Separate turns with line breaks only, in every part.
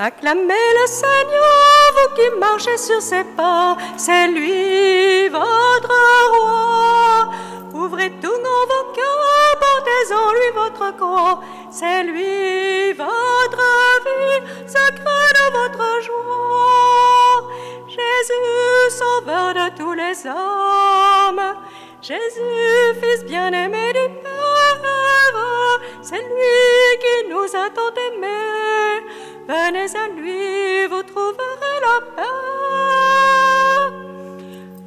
Acclamez le Seigneur, vous qui marchez sur ses pas, c'est lui votre roi. Ouvrez tout grand vos cœurs, portez en lui votre croix, c'est lui votre vie, sacré de votre joie. Jésus, sauveur de tous les hommes, Jésus, fils bien-aimé du Père, c'est lui qui nous a tant aimés. Venez à lui, vous trouverez la paix.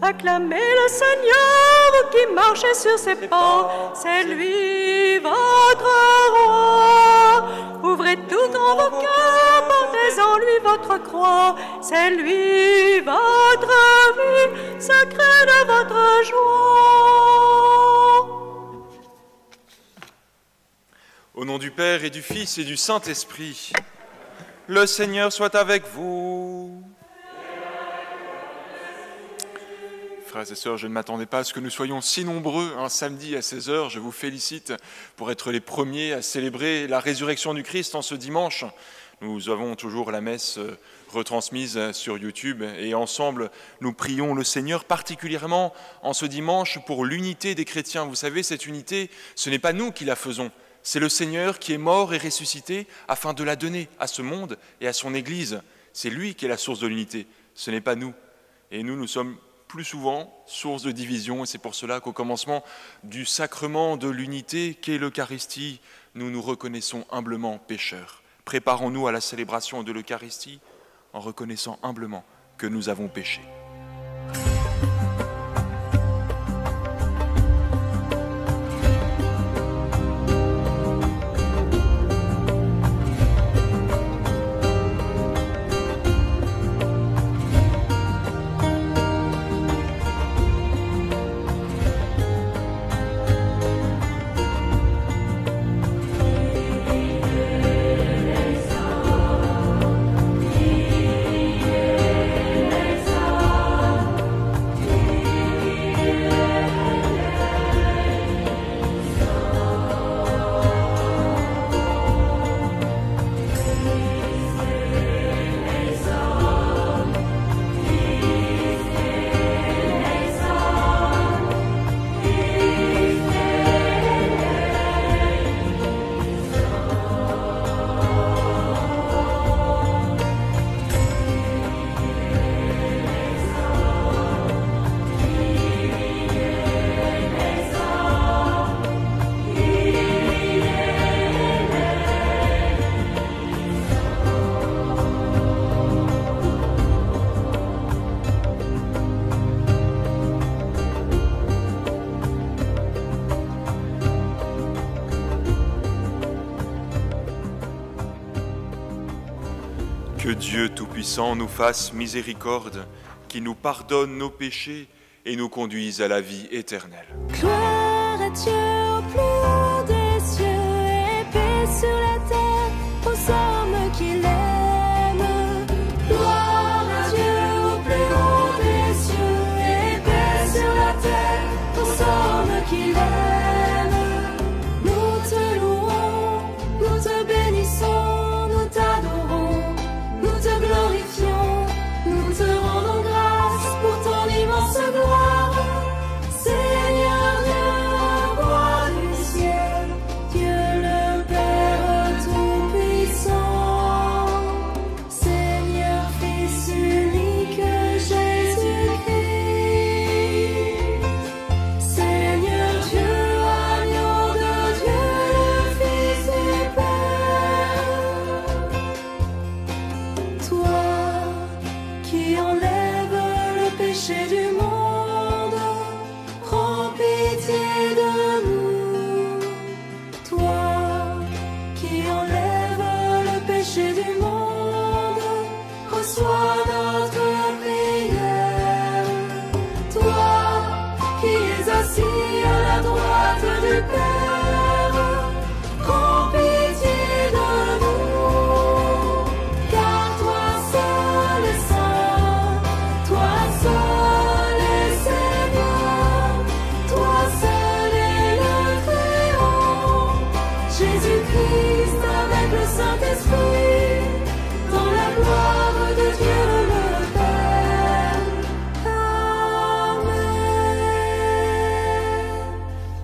Acclamez le Seigneur, vous qui marchez sur ses pas, c'est lui votre roi. Ouvrez tout grand vos cœurs, portez en lui votre croix, c'est lui votre vie, sacré de votre joie.
Au nom du Père et du Fils et du Saint-Esprit, le Seigneur soit avec vous. Frères et sœurs, je ne m'attendais pas à ce que nous soyons si nombreux un samedi à 16h. Je vous félicite pour être les premiers à célébrer la résurrection du Christ en ce dimanche. Nous avons toujours la messe retransmise sur YouTube et ensemble, nous prions le Seigneur particulièrement en ce dimanche pour l'unité des chrétiens. Vous savez, cette unité, ce n'est pas nous qui la faisons. C'est le Seigneur qui est mort et ressuscité afin de la donner à ce monde et à son Église. C'est lui qui est la source de l'unité, ce n'est pas nous. Et nous sommes plus souvent source de division et c'est pour cela qu'au commencement du sacrement de l'unité qu'est l'Eucharistie, nous nous reconnaissons humblement pécheurs. Préparons-nous à la célébration de l'Eucharistie en reconnaissant humblement que nous avons péché. Que Dieu Tout-Puissant nous fasse miséricorde, qu'il nous pardonne nos péchés et nous conduise à la vie éternelle.
Gloire à Dieu au plus haut des cieux et paix sur la terre aux hommes qu'il aime. Gloire à Dieu au plus haut des cieux et paix sur la terre aux hommes qu'il aime. Nous te louons, nous te bénissons, nous t'adorons, nous te glorifions, nous te rendons grâce pour ton immense gloire. Seigneur Dieu, roi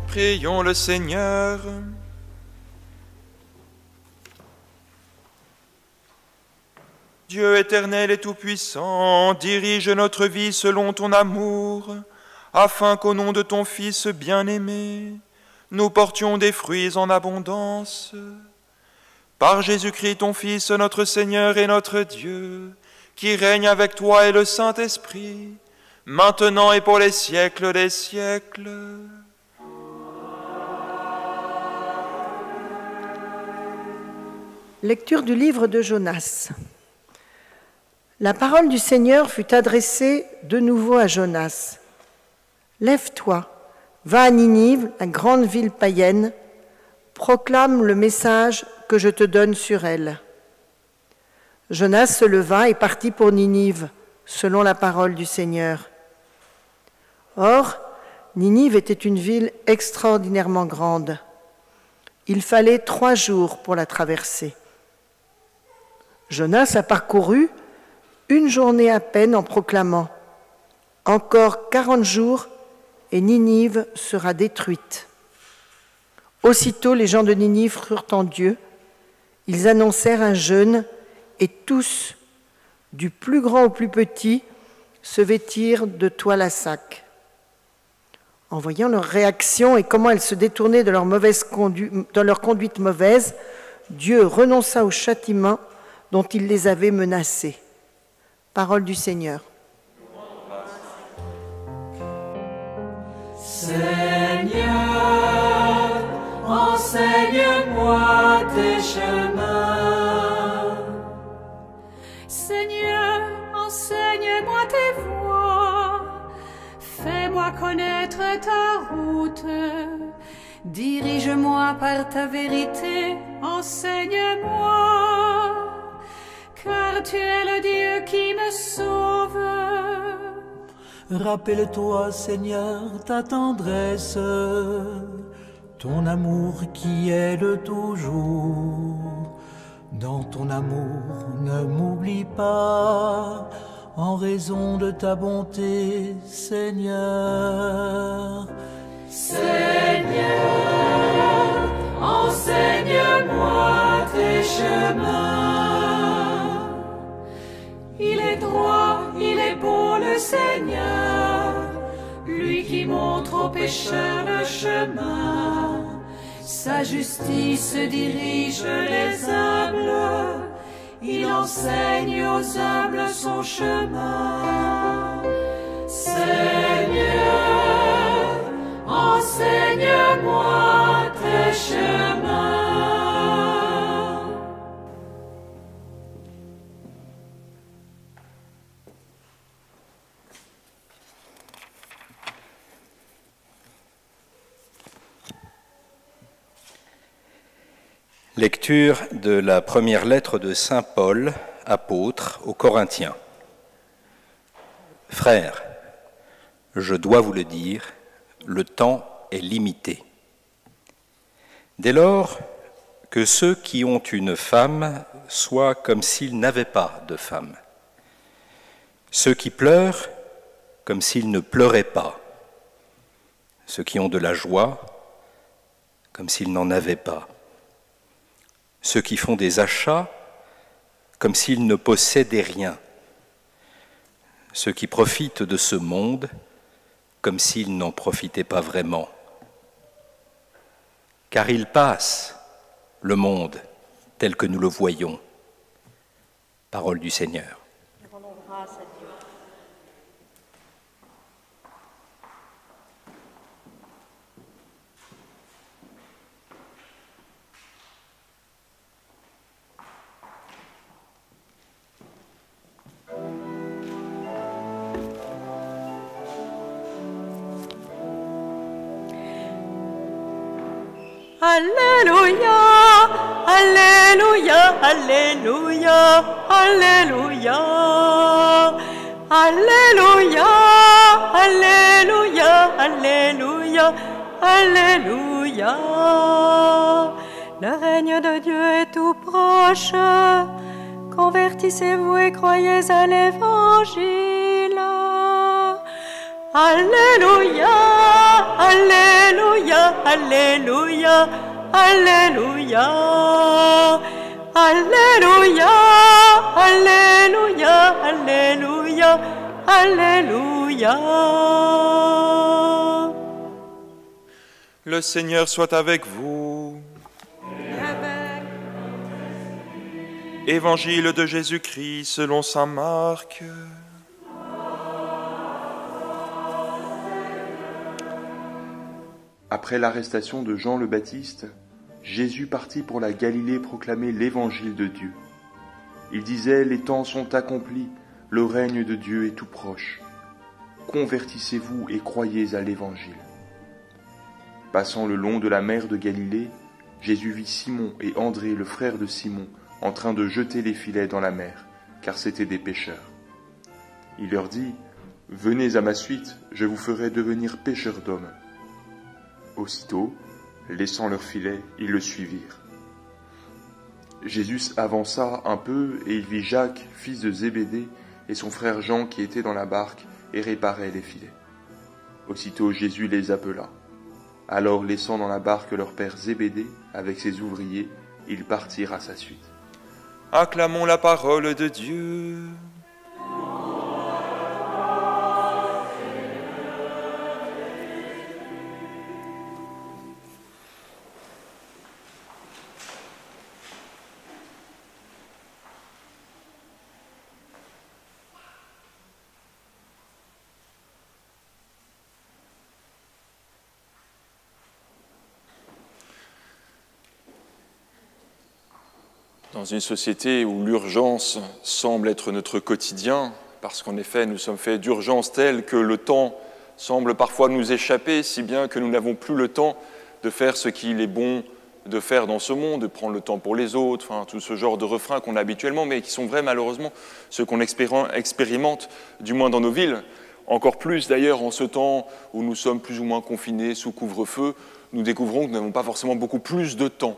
Prions le Seigneur. Dieu éternel et tout-puissant, dirige notre vie selon ton amour, afin qu'au nom de ton Fils bien-aimé, nous portions des fruits en abondance. Par Jésus-Christ, ton Fils, notre Seigneur et notre Dieu, qui règne avec toi et le Saint-Esprit, maintenant et pour les siècles des siècles.
Lecture du livre de Jonas. La parole du Seigneur fut adressée de nouveau à Jonas. « Lève-toi, va à Ninive, la grande ville païenne, proclame le message que je te donne sur elle. » Jonas se leva et partit pour Ninive, selon la parole du Seigneur. Or, Ninive était une ville extraordinairement grande. Il fallait 3 jours pour la traverser. Jonas a parcouru 1 journée à peine en proclamant « Encore 40 jours et Ninive sera détruite. » Aussitôt les gens de Ninive crurent en Dieu. Ils annoncèrent un jeûne et tous, du plus grand au plus petit, se vêtirent de toile à sac. En voyant leur réaction et comment elles se détournaient de leur conduite mauvaise, Dieu renonça au châtiment dont il les avait menacés. Parole du Seigneur.
Seigneur, enseigne-moi tes chemins. Seigneur, enseigne-moi tes voies. Fais-moi connaître ta route. Dirige-moi par ta vérité, enseigne-moi. Car tu es le Dieu qui me sauve.
Rappelle-toi, Seigneur, ta tendresse, ton amour qui est de toujours. Dans ton amour, ne m'oublie pas, en raison de ta bonté, Seigneur.
Seigneur, enseigne-moi tes chemins. Il est droit, il est beau le Seigneur, lui qui montre aux pécheurs le chemin. Sa justice dirige les humbles, il enseigne aux humbles son chemin. Seigneur, enseigne-moi tes chemins.
Lecture de la première lettre de saint Paul, apôtre, aux Corinthiens. Frères, je dois vous le dire, le temps est limité. Dès lors, que ceux qui ont une femme soient comme s'ils n'avaient pas de femme. Ceux qui pleurent, comme s'ils ne pleuraient pas. Ceux qui ont de la joie, comme s'ils n'en avaient pas. Ceux qui font des achats, comme s'ils ne possédaient rien. Ceux qui profitent de ce monde, comme s'ils n'en profitaient pas vraiment. Car il passe, le monde, tel que nous le voyons. Parole du Seigneur.
Rendons grâce à Dieu.
Alléluia, Alléluia, Alléluia, Alléluia, Alléluia, Alléluia, Alléluia, Alléluia. Le règne de Dieu est tout proche. Convertissez-vous et croyez à l'Évangile. Alléluia, Alléluia, Alléluia, Alléluia, Alléluia, Alléluia, Alléluia, Alléluia.
Le Seigneur soit avec vous. Évangile de Jésus-Christ selon saint Marc.
Après l'arrestation de Jean le Baptiste, Jésus partit pour la Galilée proclamer l'évangile de Dieu. Il disait : les temps sont accomplis, le règne de Dieu est tout proche. Convertissez-vous et croyez à l'évangile. Passant le long de la mer de Galilée, Jésus vit Simon et André, le frère de Simon, en train de jeter les filets dans la mer, car c'étaient des pêcheurs. Il leur dit : venez à ma suite, je vous ferai devenir pêcheurs d'hommes. Aussitôt, laissant leurs filets, ils le suivirent. Jésus avança un peu et il vit Jacques, fils de Zébédée, et son frère Jean qui étaient dans la barque et réparaient les filets. Aussitôt Jésus les appela. Alors, laissant dans la barque leur père Zébédée avec ses ouvriers, ils partirent à sa suite.
Acclamons la parole de Dieu. Dans une société où l'urgence semble être notre quotidien, parce qu'en effet nous sommes faits d'urgence telle que le temps semble parfois nous échapper, si bien que nous n'avons plus le temps de faire ce qu'il est bon de faire dans ce monde, de prendre le temps pour les autres, enfin, tout ce genre de refrains qu'on a habituellement, mais qui sont vrais malheureusement, ceux qu'on expérimente, du moins dans nos villes. Encore plus d'ailleurs en ce temps où nous sommes plus ou moins confinés sous couvre-feu, nous découvrons que nous n'avons pas forcément beaucoup plus de temps.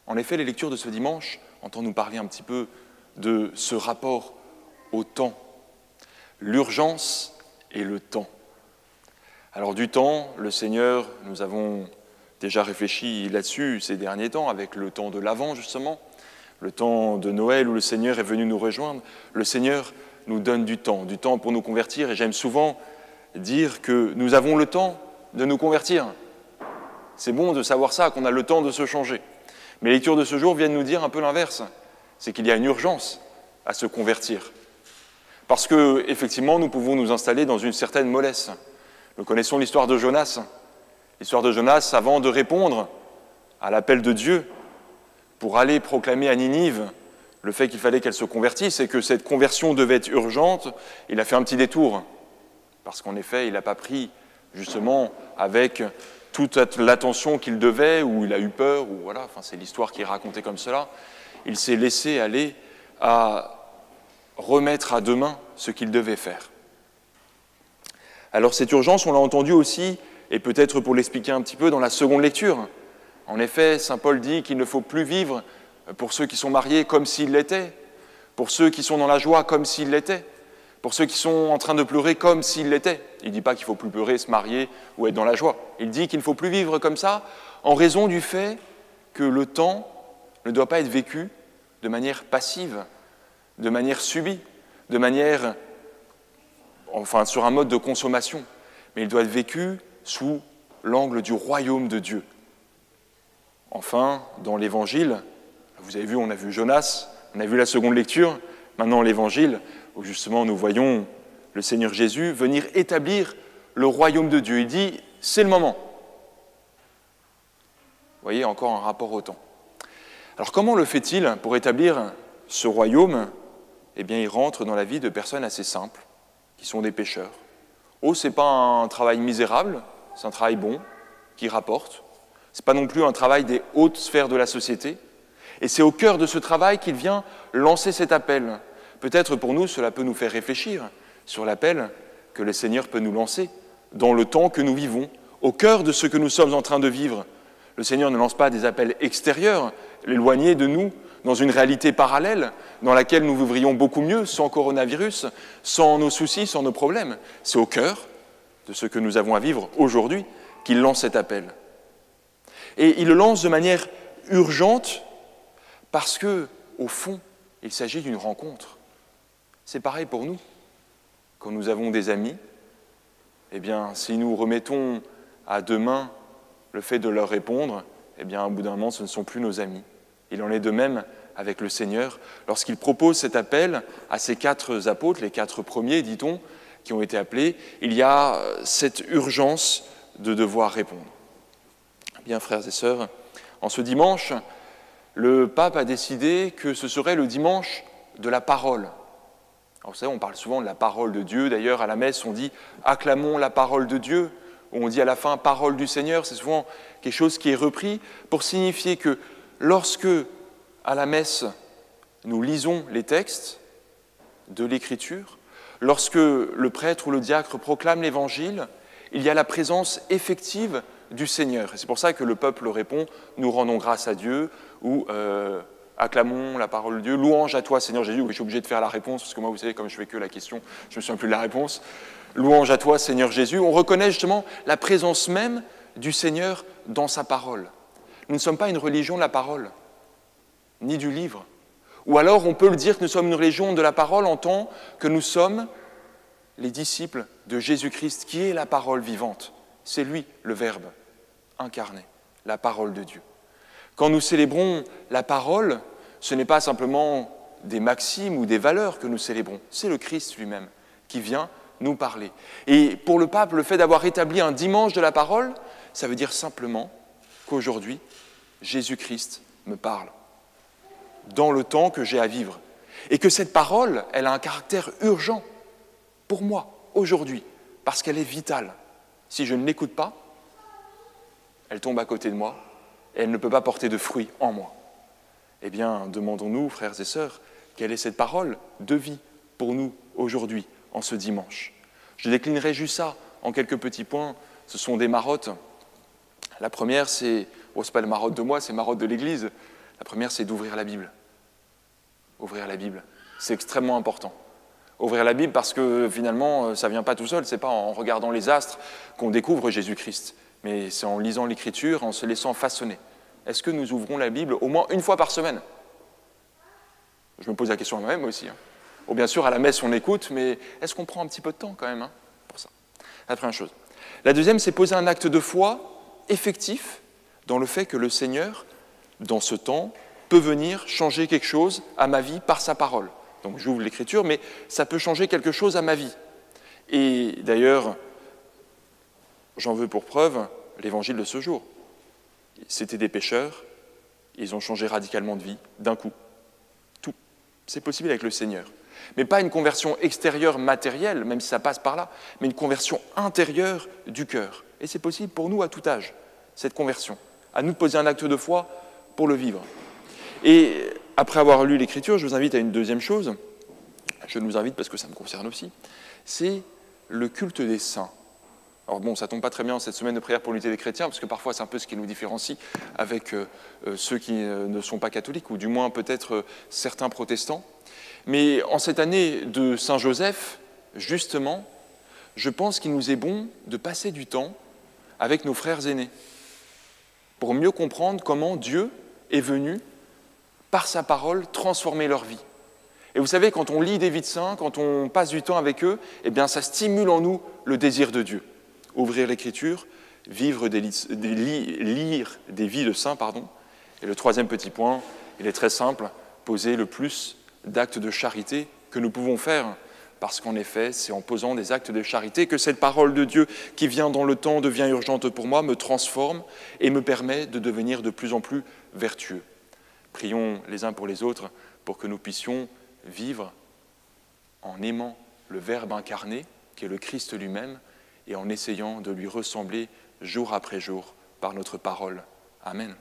En effet, les lectures de ce dimanche entendent nous parler un petit peu de ce rapport au temps, l'urgence et le temps. Alors du temps, le Seigneur, nous avons déjà réfléchi là-dessus ces derniers temps, avec le temps de l'Avent justement, le temps de Noël où le Seigneur est venu nous rejoindre. Le Seigneur nous donne du temps pour nous convertir, et j'aime souvent dire que nous avons le temps de nous convertir. C'est bon de savoir ça, qu'on a le temps de se changer. Mais les lectures de ce jour viennent nous dire un peu l'inverse, c'est qu'il y a une urgence à se convertir. Parce que, effectivement, nous pouvons nous installer dans une certaine mollesse. Nous connaissons l'histoire de Jonas. L'histoire de Jonas, avant de répondre à l'appel de Dieu pour aller proclamer à Ninive le fait qu'il fallait qu'elle se convertisse et que cette conversion devait être urgente, il a fait un petit détour. Parce qu'en effet, il n'a pas pris, justement, avec toute l'attention qu'il devait, ou il a eu peur, ou voilà, enfin, c'est l'histoire qui est racontée comme cela. Il s'est laissé aller à remettre à demain ce qu'il devait faire. Alors cette urgence, on l'a entendu aussi, et peut-être pour l'expliquer un petit peu, dans la seconde lecture. En effet, saint Paul dit qu'il ne faut plus vivre pour ceux qui sont mariés comme s'ils l'étaient, pour ceux qui sont dans la joie comme s'ils l'étaient, pour ceux qui sont en train de pleurer comme s'ils l'étaient. Il ne dit pas qu'il ne faut plus pleurer, se marier ou être dans la joie. Il dit qu'il ne faut plus vivre comme ça en raison du fait que le temps ne doit pas être vécu de manière passive, de manière subie, de manière, enfin, sur un mode de consommation. Mais il doit être vécu sous l'angle du royaume de Dieu. Enfin, dans l'Évangile, vous avez vu, on a vu Jonas, on a vu la seconde lecture, maintenant l'Évangile, où justement nous voyons le Seigneur Jésus venir établir le royaume de Dieu. Il dit, c'est le moment. Vous voyez, encore un rapport au temps. Alors comment le fait-il pour établir ce royaume ? Eh bien, il rentre dans la vie de personnes assez simples, qui sont des pécheurs. Oh, ce n'est pas un travail misérable, c'est un travail bon, qui rapporte. Ce n'est pas non plus un travail des hautes sphères de la société. Et c'est au cœur de ce travail qu'il vient lancer cet appel. Peut-être pour nous, cela peut nous faire réfléchir sur l'appel que le Seigneur peut nous lancer dans le temps que nous vivons, au cœur de ce que nous sommes en train de vivre. Le Seigneur ne lance pas des appels extérieurs, éloignés de nous, dans une réalité parallèle, dans laquelle nous vivrions beaucoup mieux, sans coronavirus, sans nos soucis, sans nos problèmes. C'est au cœur de ce que nous avons à vivre aujourd'hui qu'il lance cet appel. Et il le lance de manière urgente parce que, au fond, il s'agit d'une rencontre. C'est pareil pour nous. Quand nous avons des amis, eh bien, si nous remettons à demain le fait de leur répondre, eh bien, au bout d'un moment, ce ne sont plus nos amis. Il en est de même avec le Seigneur, lorsqu'il propose cet appel à ces 4 apôtres, les 4 premiers, dit-on, qui ont été appelés, il y a cette urgence de devoir répondre. Bien, frères et sœurs, en ce dimanche, le pape a décidé que ce serait le dimanche de la parole. Alors, vous savez, on parle souvent de la parole de Dieu. D'ailleurs, à la messe, on dit « acclamons la parole de Dieu ». On dit à la fin « parole du Seigneur ». C'est souvent quelque chose qui est repris pour signifier que lorsque, à la messe, nous lisons les textes de l'Écriture, lorsque le prêtre ou le diacre proclame l'Évangile, il y a la présence effective du Seigneur. Et c'est pour ça que le peuple répond « nous rendons grâce à Dieu » ou acclamons la parole de Dieu, louange à toi Seigneur Jésus. Oui, je suis obligé de faire la réponse, parce que moi, vous savez, comme je fais que la question, je ne me souviens plus de la réponse. Louange à toi Seigneur Jésus. On reconnaît justement la présence même du Seigneur dans sa parole. Nous ne sommes pas une religion de la parole, ni du livre. Ou alors on peut le dire que nous sommes une religion de la parole en tant que nous sommes les disciples de Jésus-Christ, qui est la parole vivante. C'est lui, le Verbe incarné, la parole de Dieu. Quand nous célébrons la parole, ce n'est pas simplement des maximes ou des valeurs que nous célébrons, c'est le Christ lui-même qui vient nous parler. Et pour le pape, le fait d'avoir établi un dimanche de la parole, ça veut dire simplement qu'aujourd'hui, Jésus-Christ me parle dans le temps que j'ai à vivre. Et que cette parole, elle a un caractère urgent pour moi, aujourd'hui, parce qu'elle est vitale. Si je ne l'écoute pas, elle tombe à côté de moi et elle ne peut pas porter de fruits en moi. Eh bien, demandons-nous, frères et sœurs, quelle est cette parole de vie pour nous aujourd'hui, en ce dimanche. Je déclinerai juste ça en quelques petits points. Ce sont des marottes. La première, c'est pas le marotte de moi, c'est marotte de l'Église. La première, c'est d'ouvrir la Bible. Ouvrir la Bible, c'est extrêmement important. Ouvrir la Bible parce que finalement, ça ne vient pas tout seul. Ce n'est pas en regardant les astres qu'on découvre Jésus-Christ, mais c'est en lisant l'Écriture, en se laissant façonner. Est-ce que nous ouvrons la Bible au moins une fois par semaine? Je me pose la question à moi-même aussi. Bon, bien sûr, à la messe, on écoute, mais est-ce qu'on prend un petit peu de temps quand même pour ça? La première chose. La deuxième, c'est poser un acte de foi effectif dans le fait que le Seigneur, dans ce temps, peut venir changer quelque chose à ma vie par sa parole. Donc j'ouvre l'Écriture, mais ça peut changer quelque chose à ma vie. Et d'ailleurs, j'en veux pour preuve l'Évangile de ce jour. C'était des pécheurs, ils ont changé radicalement de vie, d'un coup. Tout. C'est possible avec le Seigneur. Mais pas une conversion extérieure matérielle, même si ça passe par là, mais une conversion intérieure du cœur. Et c'est possible pour nous à tout âge, cette conversion. À nous de poser un acte de foi pour le vivre. Et après avoir lu l'Écriture, je vous invite à une deuxième chose. Je nous invite parce que ça me concerne aussi. C'est le culte des saints. Alors bon, ça ne tombe pas très bien cette semaine de prière pour l'unité des chrétiens, parce que parfois c'est un peu ce qui nous différencie avec ceux qui ne sont pas catholiques, ou du moins peut-être certains protestants. Mais en cette année de Saint-Joseph, justement, je pense qu'il nous est bon de passer du temps avec nos frères aînés, pour mieux comprendre comment Dieu est venu, par sa parole, transformer leur vie. Et vous savez, quand on lit des vies de saints, quand on passe du temps avec eux, eh bien ça stimule en nous le désir de Dieu. Ouvrir l'Écriture, lire des vies de saints, Et le troisième petit point, il est très simple, poser le plus d'actes de charité que nous pouvons faire. Parce qu'en effet, c'est en posant des actes de charité que cette parole de Dieu qui vient dans le temps, devient urgente pour moi, me transforme et me permet de devenir de plus en plus vertueux. Prions les uns pour les autres pour que nous puissions vivre en aimant le Verbe incarné, qui est le Christ lui-même, et en essayant de lui ressembler jour après jour par notre parole. Amen.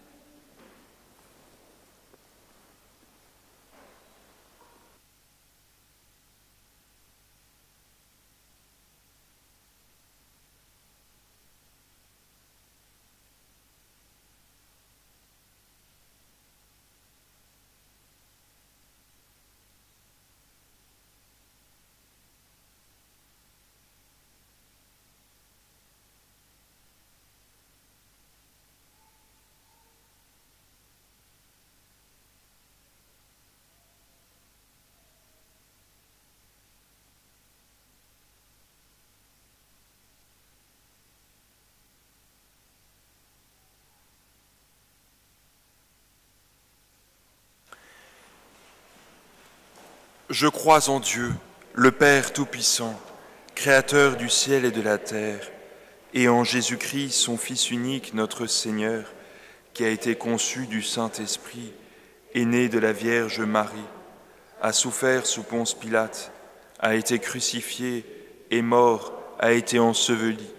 Je crois en Dieu, le Père Tout-Puissant, Créateur du ciel et de la terre, et en Jésus-Christ, son Fils unique, notre Seigneur, qui a été conçu du Saint-Esprit, est né de la Vierge Marie, a souffert sous Ponce Pilate, a été crucifié, est mort, a été enseveli,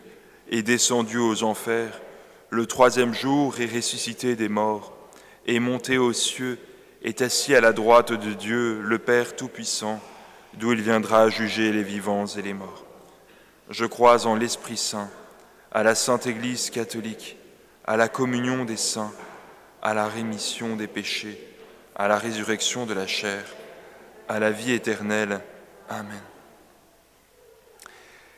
est descendu aux enfers, le troisième jour est ressuscité des morts, est monté aux cieux, est assis à la droite de Dieu, le Père Tout-Puissant, d'où il viendra juger les vivants et les morts. Je crois en l'Esprit Saint, à la Sainte Église catholique, à la communion des saints, à la rémission des péchés, à la résurrection de la chair, à la vie éternelle. Amen.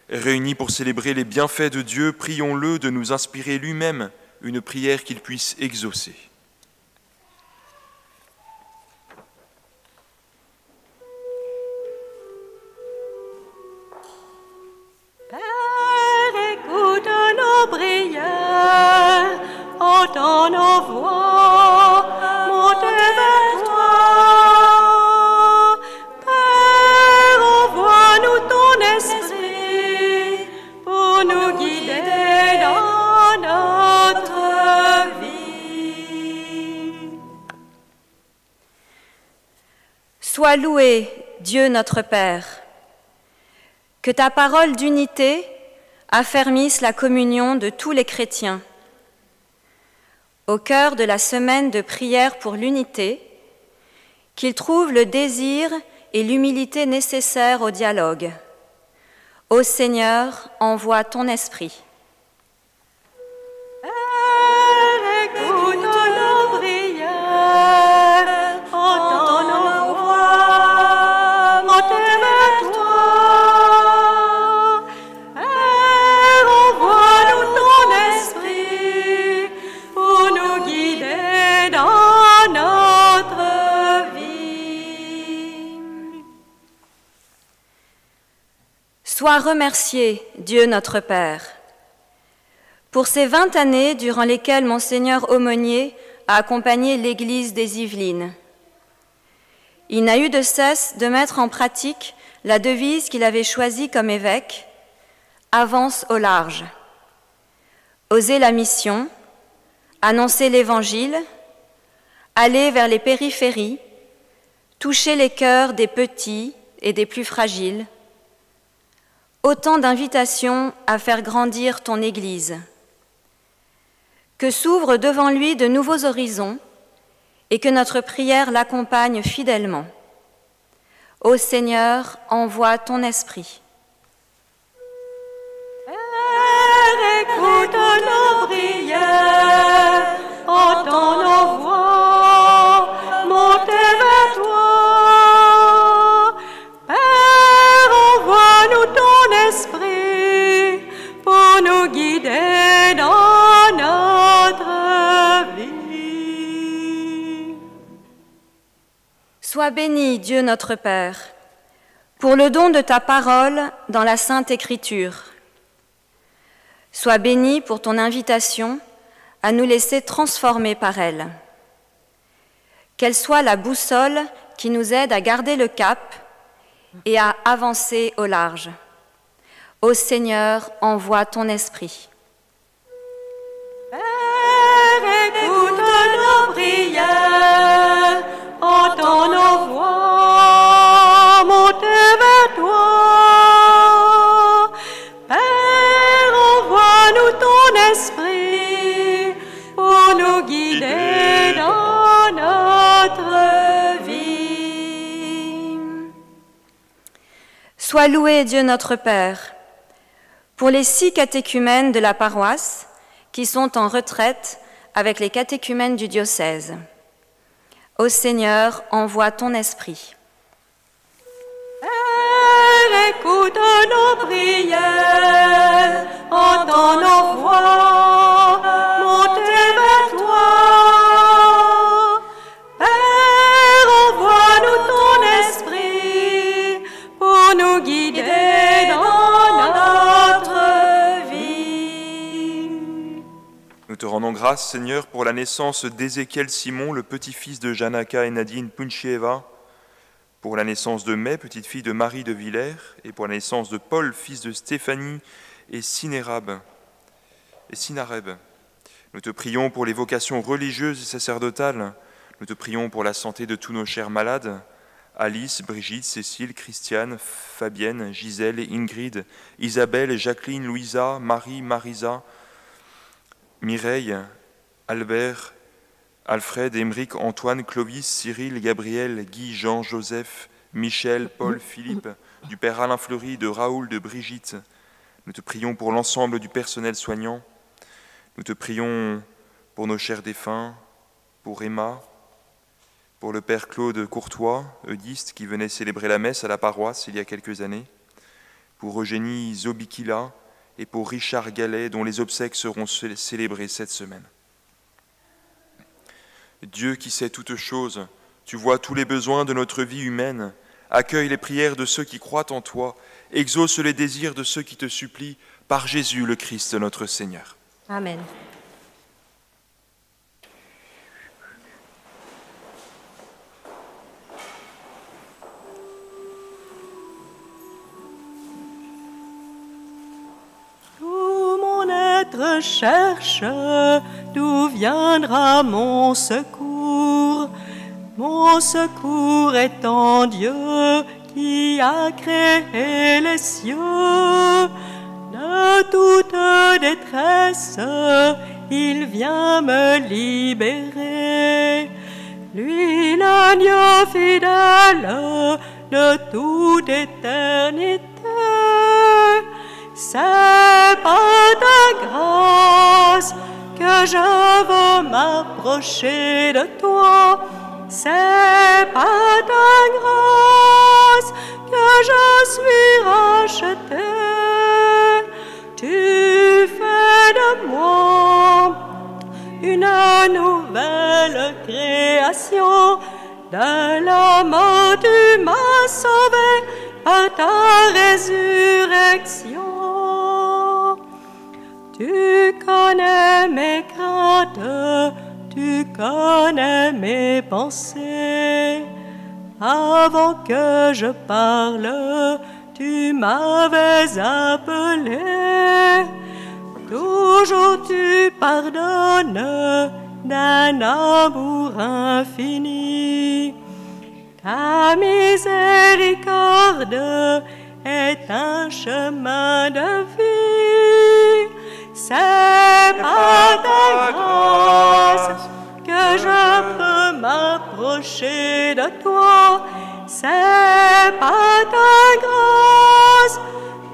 Réunis pour célébrer les bienfaits de Dieu, prions-le de nous inspirer lui-même une prière qu'il puisse exaucer.
Père, écoute nos prières, entends nos voix, monte vers toi. Père, envoie-nous ton esprit pour nous guider dans notre vie.
Sois loué, Dieu notre Père. Que ta parole d'unité affermisse la communion de tous les chrétiens. Au cœur de la semaine de prière pour l'unité, qu'ils trouvent le désir et l'humilité nécessaires au dialogue. Ô Seigneur, envoie ton esprit.
Père, écoute nos prières, entends nos voix, monte vers toi. Père, envoie-nous ton esprit pour nous guider dans notre vie.
Sois remercié, Dieu notre Père, pour ces 20 années durant lesquelles Monseigneur Aumônier a accompagné l'Église des Yvelines. Il n'a eu de cesse de mettre en pratique la devise qu'il avait choisie comme évêque, « Avance au large ». Oser la mission, annoncer l'Évangile, aller vers les périphéries, toucher les cœurs des petits et des plus fragiles. Autant d'invitations à faire grandir ton Église. Que s'ouvrent devant lui de nouveaux horizons et que notre prière l'accompagne fidèlement. Ô Seigneur, envoie ton esprit.
Père, écoute nos prières, entends nos voix, monte vers toi. Père, envoie-nous ton esprit pour nous guider dans notre vie.
Sois béni, Dieu notre Père, pour le don de ta parole dans la Sainte Écriture. Sois béni pour ton invitation à nous laisser transformer par elle. Qu'elle soit la boussole qui nous aide à garder le cap et à avancer au large. Ô Seigneur, envoie ton esprit.
Père, écoute nos prières, entends nos voix, monte vers toi. Père, envoie-nous ton esprit pour nous guider dans notre vie.
Sois loué, Dieu notre Père, pour les 6 catéchumènes de la paroisse qui sont en retraite avec les catéchumènes du diocèse. Ô Seigneur, envoie ton esprit.
Père, écoute nos prières, entends nos voix, monte vers toi. Père, envoie-nous ton esprit pour nous guider dans notre vie.
Nous te rendons grâce, Seigneur, pour la naissance d'Ézéchiel Simon, le petit-fils de Janaka et Nadine Punchieva, pour la naissance de Mai, petite fille de Marie de Villers, et pour la naissance de Paul, fils de Stéphanie et Sinareb. Nous te prions pour les vocations religieuses et sacerdotales. Nous te prions pour la santé de tous nos chers malades, Alice, Brigitte, Cécile, Christiane, Fabienne, Gisèle, Ingrid, Isabelle, Jacqueline, Louisa, Marie, Marisa, Mireille, Albert, Alfred, Émeric, Antoine, Clovis, Cyril, Gabriel, Guy, Jean, Joseph, Michel, Paul, Philippe, du père Alain Fleury, de Raoul, de Brigitte. Nous te prions pour l'ensemble du personnel soignant. Nous te prions pour nos chers défunts, pour Emma, pour le père Claude Courtois, eudiste, qui venait célébrer la messe à la paroisse il y a quelques années, pour Eugénie Zobikila et pour Richard Gallet, dont les obsèques seront célébrées cette semaine. Dieu qui sait toutes choses, tu vois tous les besoins de notre vie humaine, accueille les prières de ceux qui croient en toi, exauce les désirs de ceux qui te supplient, par Jésus le Christ notre Seigneur.
Amen. Cherche d'où viendra mon secours. Mon secours est en Dieu qui a créé les cieux. De toute détresse, il vient me libérer. Lui, l'agneau fidèle de toute éternité. C'est par ta grâce que je veux m'approcher de toi. C'est par ta grâce que je suis racheté. Tu fais de moi une nouvelle création. De la mort tu m'as sauvé par ta résurrection. Tu connais mes craintes, tu connais mes pensées. Avant que je parle, tu m'avais appelé. Toujours tu pardonnes d'un amour infini. Ta miséricorde est un chemin de vie. C'est par ta grâce que je peux m'approcher de toi. C'est par ta grâce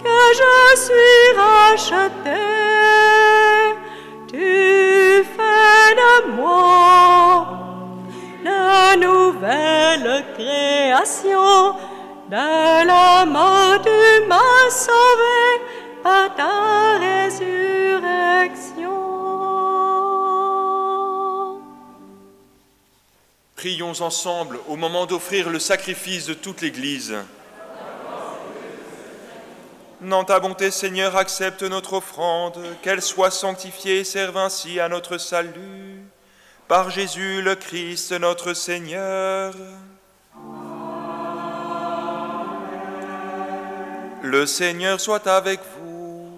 que je suis racheté. Tu fais de moi la nouvelle création. De la mort tu m'as sauvé par ta résurrection.
Prions ensemble au moment d'offrir le sacrifice de toute l'Église. Dans ta bonté, Seigneur, accepte notre offrande, qu'elle soit sanctifiée et serve ainsi à notre salut. Par Jésus le Christ, notre Seigneur. Le Seigneur soit avec vous.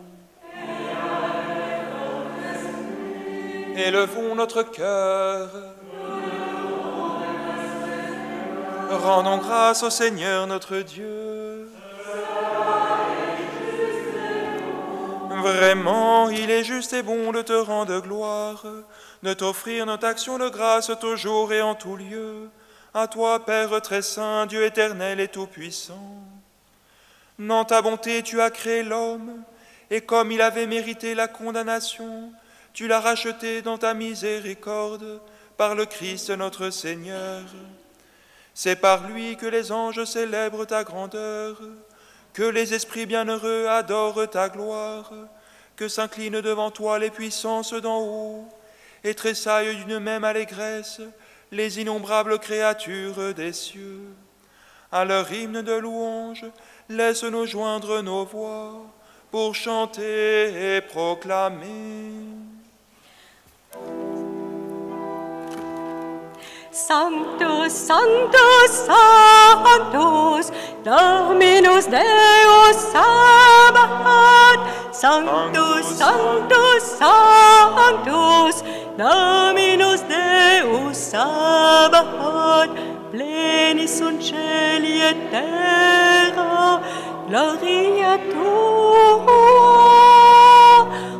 Élevons notre cœur. Rendons grâce au Seigneur notre Dieu. Vraiment, il est juste et bon de te rendre gloire, de t'offrir notre action de grâce toujours et en tout lieu. À toi, Père très saint, Dieu éternel et tout-puissant. Dans ta bonté, tu as créé l'homme, et comme il avait mérité la condamnation, tu l'as racheté dans ta miséricorde par le Christ notre Seigneur. C'est par lui que les anges célèbrent ta grandeur, que les esprits bienheureux adorent ta gloire, que s'inclinent devant toi les puissances d'en haut, et tressaillent d'une même allégresse les innombrables créatures des cieux. À leur hymne de louange, laisse-nous joindre nos voix pour chanter et proclamer.
Sanctus, Sanctus, Sanctus, Dominus Deus Sabaoth. Sanctus, Sanctus, Sanctus, Dominus Deus Sabaoth. Plenis sunt celi et terra, gloria tua.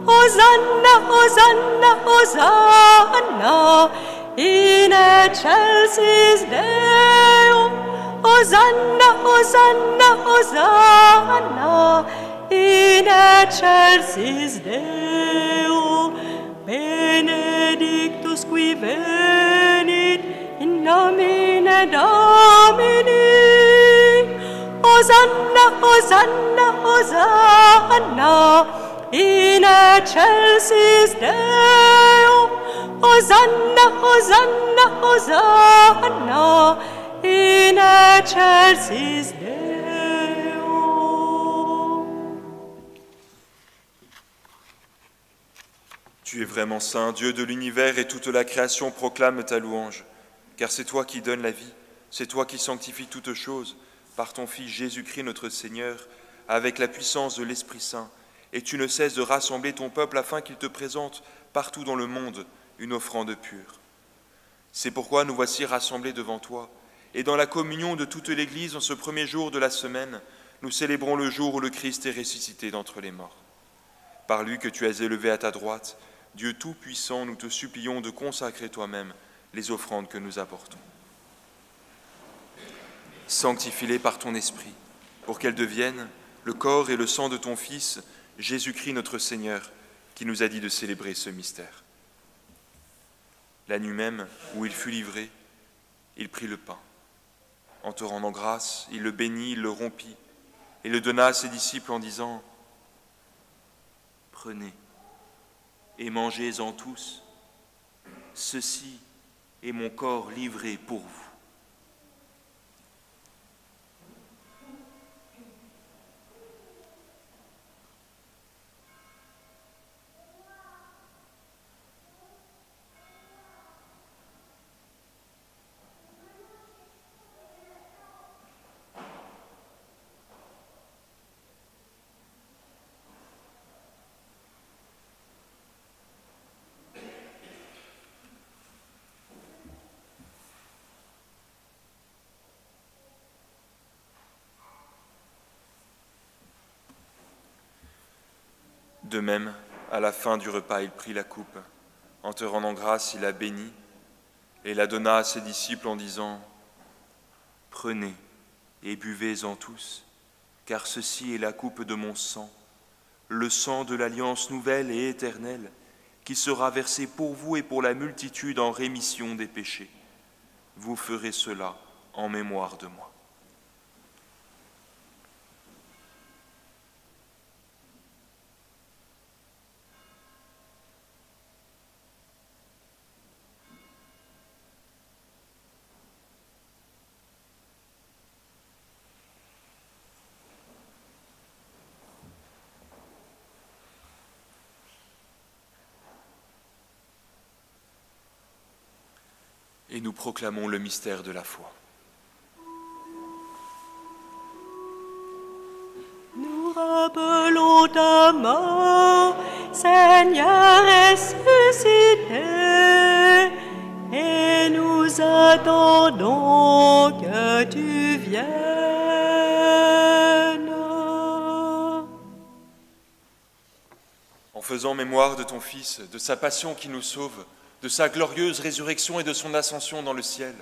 Hosanna, Hosanna, Hosanna, in excelsis Deo. Hosanna, Hosanna, Hosanna, in excelsis Deo. Benedictus qui venit in nomine Domini. Hosanna, Hosanna, Hosanna, in excelsis Deo. Hosanna, Hosanna, Hosanna, in excelsis Deo.
Tu es vraiment saint, Dieu de l'univers, et toute la création proclame ta louange. Car c'est toi qui donnes la vie, c'est toi qui sanctifies toutes choses, par ton Fils Jésus-Christ notre Seigneur, avec la puissance de l'Esprit Saint, et tu ne cesses de rassembler ton peuple afin qu'il te présente partout dans le monde une offrande pure. C'est pourquoi nous voici rassemblés devant toi, et dans la communion de toute l'Église, en ce premier jour de la semaine, nous célébrons le jour où le Christ est ressuscité d'entre les morts. Par lui que tu as élevé à ta droite, Dieu Tout-Puissant, nous te supplions de consacrer toi-même les offrandes que nous apportons. Sanctifie-les par ton Esprit, pour qu'elles deviennent le corps et le sang de ton Fils, Jésus-Christ notre Seigneur, qui nous a dit de célébrer ce mystère. La nuit même où il fut livré, il prit le pain. En te rendant grâce, il le bénit, il le rompit, et le donna à ses disciples en disant : « Prenez et mangez-en tous, ceci est mon corps livré pour vous. » De même, à la fin du repas, il prit la coupe. En te rendant grâce, il la bénit et la donna à ses disciples en disant : « Prenez et buvez-en tous, car ceci est la coupe de mon sang, le sang de l'alliance nouvelle et éternelle, qui sera versé pour vous et pour la multitude en rémission des péchés. Vous ferez cela en mémoire de moi. » Et nous proclamons le mystère de la foi.
Nous rappelons ta mort, Seigneur ressuscité, et nous attendons que tu viennes.
En faisant mémoire de ton Fils, de sa passion qui nous sauve, de sa glorieuse résurrection et de son ascension dans le ciel,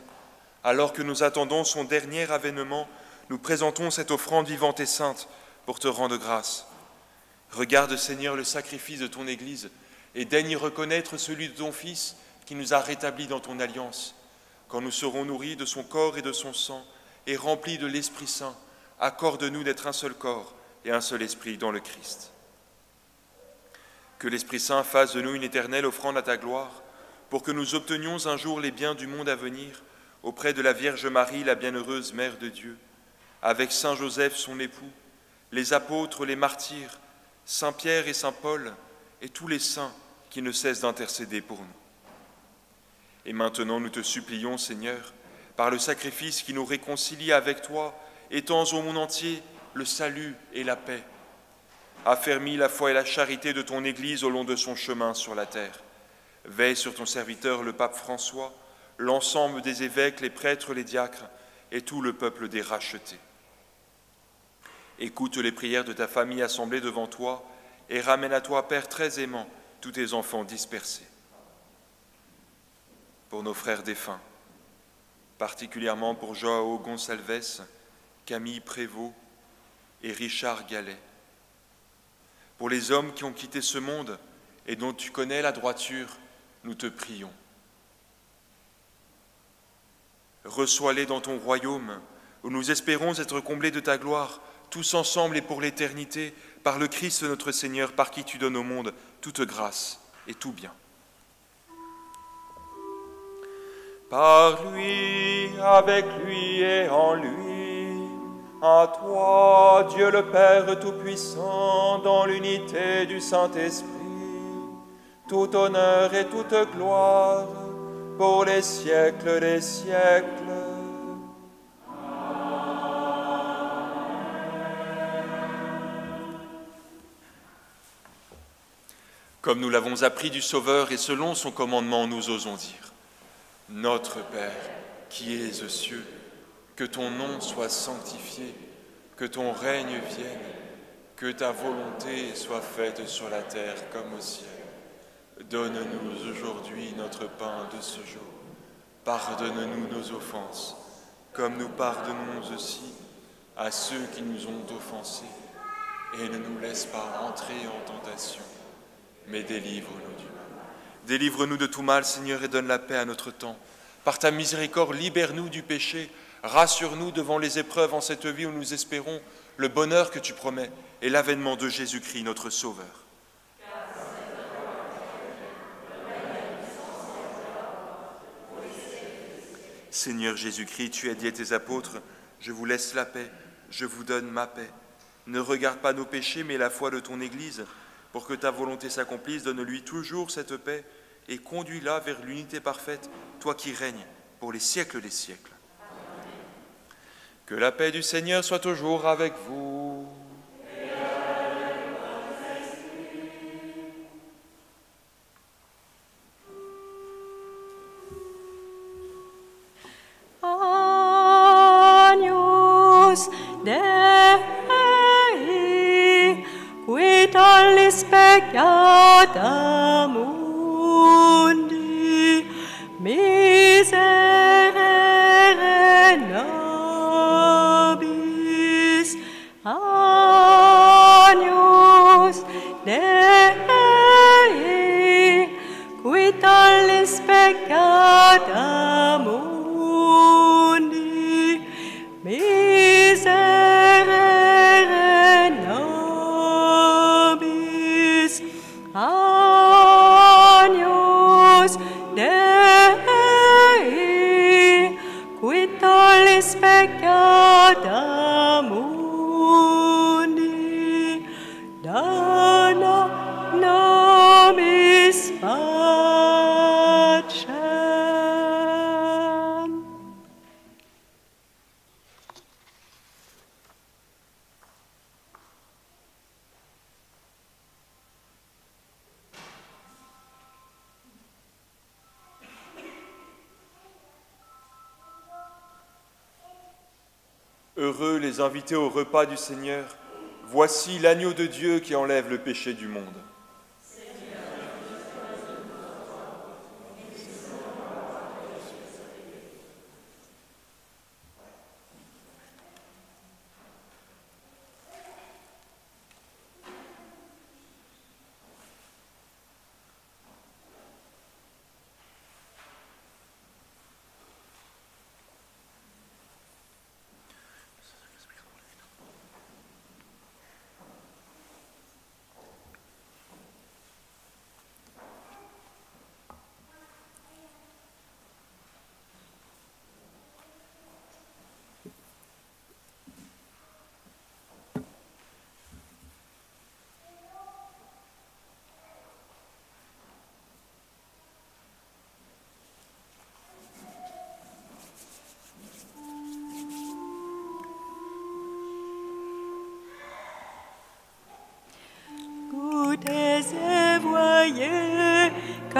alors que nous attendons son dernier avènement, nous présentons cette offrande vivante et sainte pour te rendre grâce. Regarde, Seigneur, le sacrifice de ton Église et daigne y reconnaître celui de ton Fils qui nous a rétablis dans ton alliance. Quand nous serons nourris de son corps et de son sang et remplis de l'Esprit Saint, accorde-nous d'être un seul corps et un seul esprit dans le Christ. Que l'Esprit Saint fasse de nous une éternelle offrande à ta gloire, pour que nous obtenions un jour les biens du monde à venir, auprès de la Vierge Marie, la bienheureuse Mère de Dieu, avec Saint Joseph, son époux, les apôtres, les martyrs, Saint Pierre et Saint Paul, et tous les saints qui ne cessent d'intercéder pour nous. Et maintenant nous te supplions, Seigneur, par le sacrifice qui nous réconcilie avec toi, étends au monde entier le salut et la paix. Affermis la foi et la charité de ton Église au long de son chemin sur la terre. Veille sur ton serviteur, le pape François, l'ensemble des évêques, les prêtres, les diacres et tout le peuple des rachetés. Écoute les prières de ta famille assemblée devant toi et ramène à toi, Père très aimant, tous tes enfants dispersés. Pour nos frères défunts, particulièrement pour Joao Gonçalves, Camille Prévost et Richard Gallet. Pour les hommes qui ont quitté ce monde et dont tu connais la droiture, nous te prions. Reçois-les dans ton royaume, où nous espérons être comblés de ta gloire, tous ensemble et pour l'éternité, par le Christ notre Seigneur, par qui tu donnes au monde toute grâce et tout bien.
Par lui, avec lui et en lui, à toi, Dieu le Père Tout-Puissant, dans l'unité du Saint-Esprit, tout honneur et toute gloire, pour les siècles des siècles.
Comme nous l'avons appris du Sauveur et selon son commandement, nous osons dire: Notre Père, qui es aux cieux, que ton nom soit sanctifié, que ton règne vienne, que ta volonté soit faite sur la terre comme au ciel. Donne-nous aujourd'hui notre pain de ce jour. Pardonne-nous nos offenses, comme nous pardonnons aussi à ceux qui nous ont offensés. Et ne nous laisse pas entrer en tentation, mais délivre-nous du mal. Délivre-nous de tout mal, Seigneur, et donne la paix à notre temps. Par ta miséricorde, libère-nous du péché, rassure-nous devant les épreuves en cette vie où nous espérons le bonheur que tu promets et l'avènement de Jésus-Christ, notre Sauveur. Seigneur Jésus-Christ, tu as dit à tes apôtres: je vous laisse la paix, je vous donne ma paix. Ne regarde pas nos péchés, mais la foi de ton Église. Pour que ta volonté s'accomplisse, donne-lui toujours cette paix et conduis-la vers l'unité parfaite, toi qui règnes pour les siècles des siècles. Que la paix du Seigneur soit toujours avec vous. Et avec votre esprit.
Agnus Dei, qui tollis peccata mundi, miserere nobis. Agnus Dei, qui tollis peccata mundi, miserere nobis. Agnus Dei, qui tollis peccata mundi, dona nobis pacem.
Heureux les invités au repas du Seigneur. Voici l'agneau de Dieu qui enlève le péché du monde.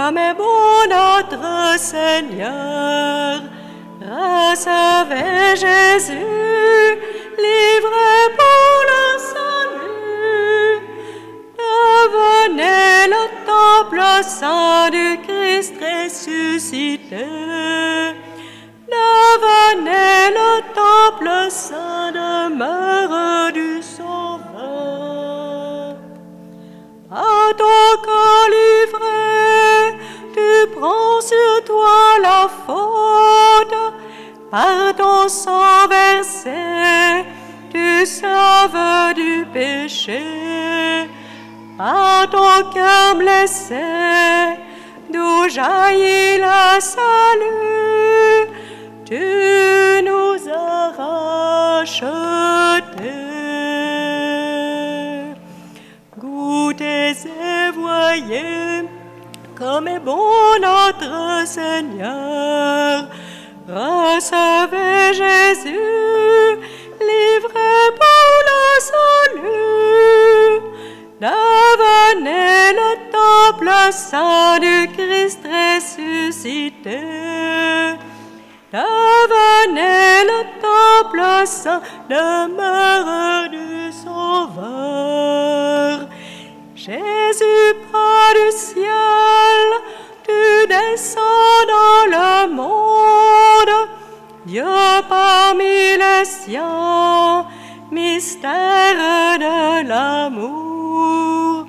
comme est bon notre Seigneur. Recevez Jésus, livré pour le salut. Devenez le temple saint du Christ ressuscité. Devenez le temple saint, demeure du Sauveur. À ton corps livré, tu prends sur toi la faute. Par ton sang versé, tu sauves du péché. À ton cœur blessé, d'où jaillit le salut, tu nous as rachetés. Goûtez et voyez comme est bon notre Seigneur. Recevez Jésus, livré pour le salut. Devenez le temple saint du Christ ressuscité. Devenez le temple saint, demeure du Sauveur. Jésus, près du ciel, tu descends dans le monde. Dieu parmi les siens, mystère de l'amour.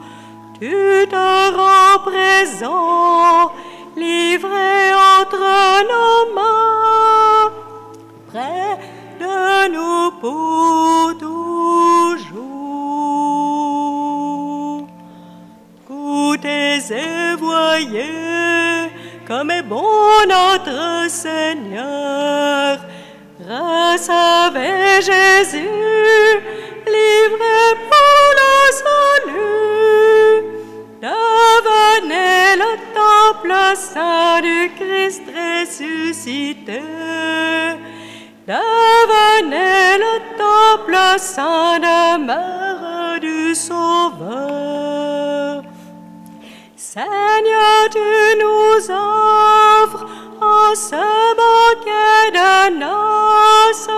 Tu te rends présent, livré entre nos mains, près de nous pour toujours. Goûtez et voyez comme est bon notre Seigneur. Recevez Jésus, livré pour le salut. Devenez le temple saint du Christ ressuscité. Devenez le temple saint, demeure du Sauveur. Seigneur, tu nous offres en ce banquet de noces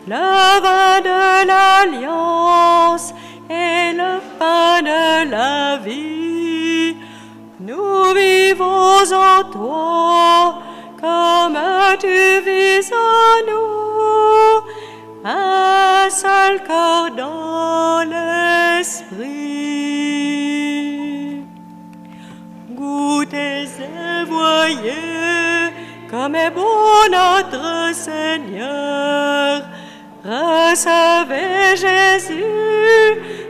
le vin de l'alliance et le pain de la vie. Nous vivons en toi comme tu vis en nous, un seul corps dans l'esprit. Goûtez et voyez comme est bon notre Seigneur. Recevez Jésus,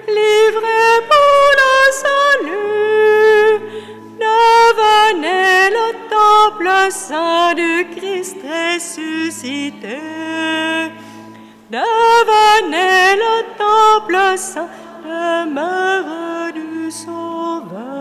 livré pour le salut. Devenez le temple saint du Christ ressuscité. Devenez le temple saint, demeure du Sauveur.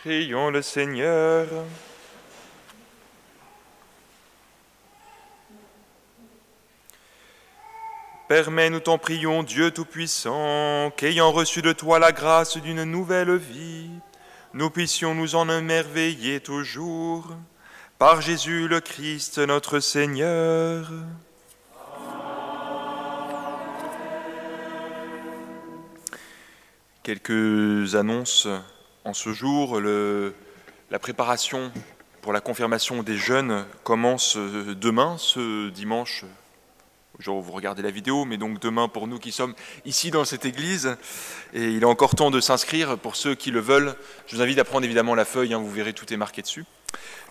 Prions le Seigneur. Permets, nous t'en prions, Dieu Tout-Puissant, qu'ayant reçu de toi la grâce d'une nouvelle vie, nous puissions nous en émerveiller toujours, par Jésus le Christ notre Seigneur. Quelques annonces en ce jour. La préparation pour la confirmation des jeunes commence demain, ce dimanche. Genre vous regardez la vidéo, mais donc demain pour nous qui sommes ici dans cette église. Et il est encore temps de s'inscrire pour ceux qui le veulent. Je vous invite à prendre évidemment la feuille, vous verrez tout est marqué dessus.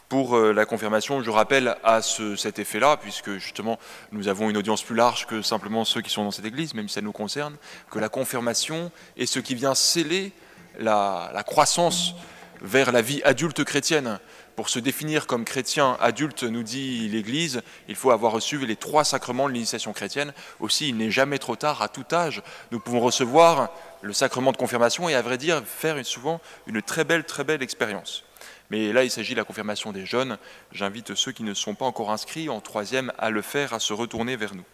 Pour la confirmation, je rappelle à cet effet-là, puisque justement nous avons une audience plus large que simplement ceux qui sont dans cette église, même si ça nous concerne, que la confirmation est ce qui vient sceller la croissance vers la vie adulte chrétienne. Pour se définir comme chrétien adulte, nous dit l'Église, il faut avoir reçu les 3 sacrements de l'initiation chrétienne. Aussi, il n'est jamais trop tard, à tout âge, nous pouvons recevoir le sacrement de confirmation et à vrai dire, faire souvent une très belle expérience. Mais là, il s'agit de la confirmation des jeunes. J'invite ceux qui ne sont pas encore inscrits en 3e à le faire, à se retourner vers nous.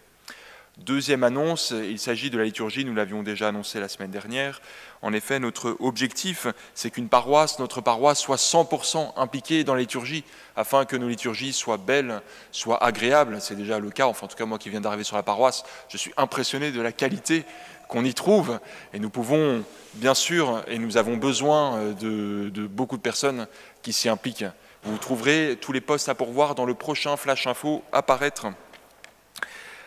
Deuxième annonce, il s'agit de la liturgie, nous l'avions déjà annoncé la semaine dernière. En effet, notre objectif, c'est qu'une paroisse, notre paroisse, soit 100% impliquée dans la liturgie, afin que nos liturgies soient belles, soient agréables. C'est déjà le cas, enfin en tout cas moi qui viens d'arriver sur la paroisse, je suis impressionné de la qualité qu'on y trouve. Et nous pouvons, bien sûr, et nous avons besoin de beaucoup de personnes qui s'y impliquent. Vous trouverez tous les postes à pourvoir dans le prochain Flash Info à paraître.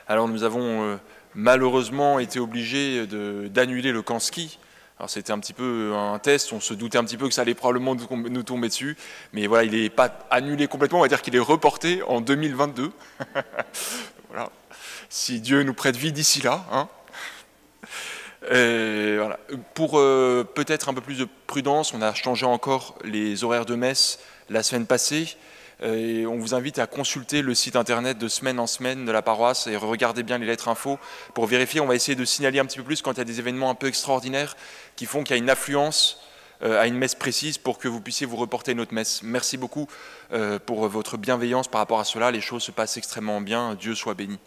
Alors nous avons malheureusement été obligés d'annuler le camp ski. Alors c'était un petit peu un test, on se doutait un petit peu que ça allait probablement nous tomber dessus, mais voilà, il n'est pas annulé complètement, on va dire qu'il est reporté en 2022. Voilà. Si Dieu nous prête vie d'ici là. Voilà. Pour peut-être un peu plus de prudence, on a changé encore les horaires de messe la semaine passée. Et on vous invite à consulter le site internet de semaine en semaine de la paroisse et regardez bien les lettres info pour vérifier. On va essayer de signaler un petit peu plus quand il y a des événements un peu extraordinaires qui font qu'il y a une affluence à une messe précise pour que vous puissiez vous reporter une autre messe. Merci beaucoup pour votre bienveillance par rapport à cela. Les choses se passent extrêmement bien. Dieu soit béni.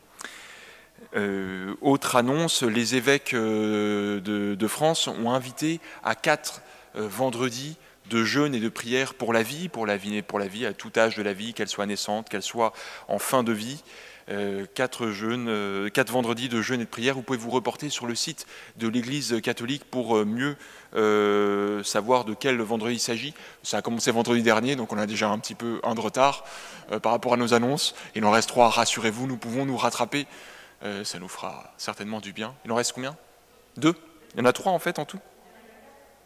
Autre annonce, les évêques de France ont invité à 4 vendredis de jeûne et de prière pour la vie à tout âge de la vie, qu'elle soit naissante, qu'elle soit en fin de vie. 4 vendredis de jeûne et de prière. Vous pouvez vous reporter sur le site de l'Église catholique pour mieux savoir de quel vendredi il s'agit. Ça a commencé vendredi dernier, donc on a déjà un petit peu de retard par rapport à nos annonces. Il en reste 3, rassurez-vous, nous pouvons nous rattraper. Ça nous fera certainement du bien. Il en reste combien? 2? Il y en a 3 en fait en tout?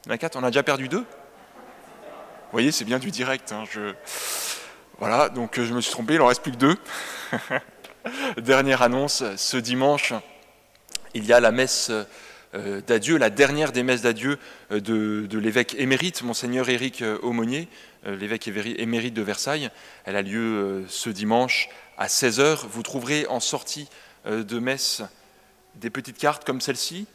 Il y en a 4, on a déjà perdu 2? Vous voyez, c'est bien du direct. Voilà, donc je me suis trompé, il n'en reste plus que 2. Dernière annonce, ce dimanche, il y a la messe d'adieu, la dernière des messes d'adieu de l'évêque émérite, Monseigneur Éric Aumonier, l'évêque émérite de Versailles. Elle a lieu ce dimanche à 16h. Vous trouverez en sortie de messe des petites cartes comme celle-ci,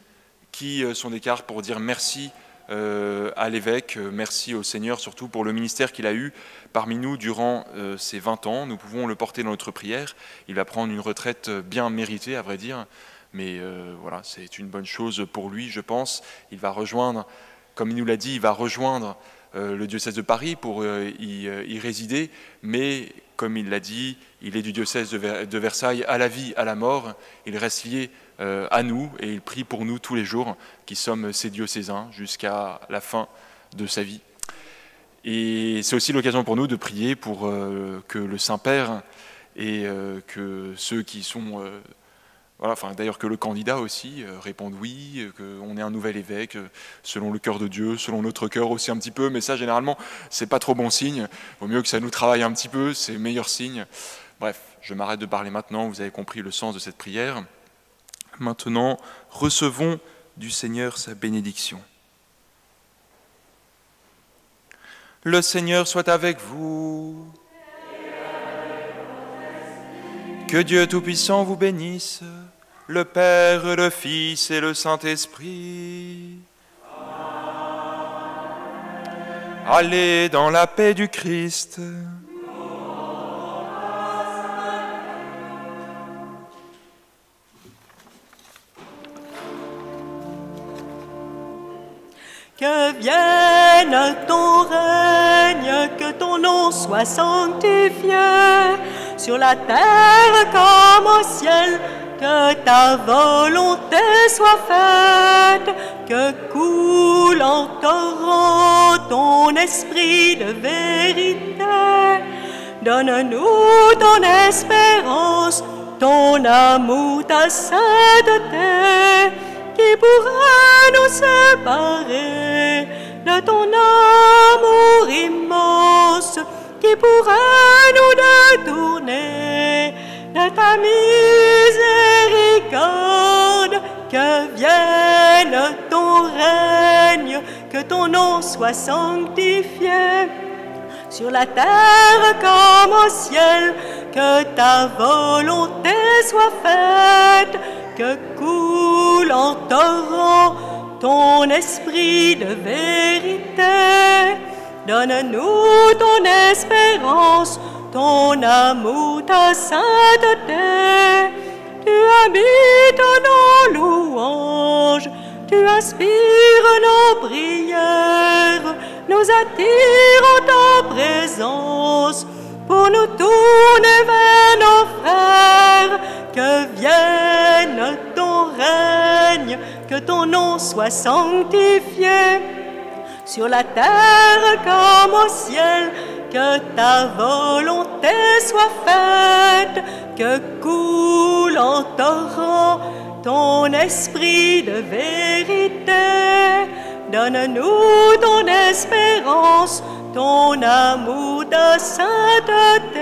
qui sont des cartes pour dire merci à l'évêque, merci au Seigneur surtout pour le ministère qu'il a eu parmi nous durant ces 20 ans. Nous pouvons le porter dans notre prière. Il va prendre une retraite bien méritée à vrai dire, mais voilà, c'est une bonne chose pour lui je pense. Il va rejoindre, comme il nous l'a dit, il va rejoindre le diocèse de Paris pour y résider, mais comme il l'a dit, il est du diocèse de Versailles à la vie, à la mort. Il reste lié à nous et il prie pour nous tous les jours qui sommes ses diocésains jusqu'à la fin de sa vie. Et c'est aussi l'occasion pour nous de prier pour que le Saint-Père et que ceux qui sont... voilà, enfin, d'ailleurs que le candidat aussi réponde oui, qu'on ait un nouvel évêque selon le cœur de Dieu, selon notre cœur aussi un petit peu, mais ça généralement c'est pas trop bon signe, il vaut mieux que ça nous travaille un petit peu, c'est meilleur signe. Bref, je m'arrête de parler maintenant, vous avez compris le sens de cette prière. Maintenant, recevons du Seigneur sa bénédiction. Le Seigneur soit avec vous. Que Dieu Tout-Puissant vous bénisse, le Père, le Fils et le Saint-Esprit. Allez dans la paix du Christ.
Que vienne ton règne, que ton nom soit sanctifié, sur la terre comme au ciel, que ta volonté soit faite, que coule en torrent ton esprit de vérité. Donne-nous ton espérance, ton amour, ta sainteté, qui pourrait nous séparer de ton amour immense, qui pourrait nous détourner de ta miséricorde. Que vienne ton règne, que ton nom soit sanctifié, sur la terre comme au ciel, que ta volonté soit faite, que coule en torrent ton esprit de vérité. Donne-nous ton espérance, ton amour, ta sainteté. Tu habites nos louanges, tu inspires nos prières, nous attires en ta présence pour nous tourner vers nos frères. Que vienne ton règne, que ton nom soit sanctifié, sur la terre comme au ciel, que ta volonté soit faite, que coule en torrent ton esprit de vérité. Donne-nous ton espérance, ton amour, ta sainteté.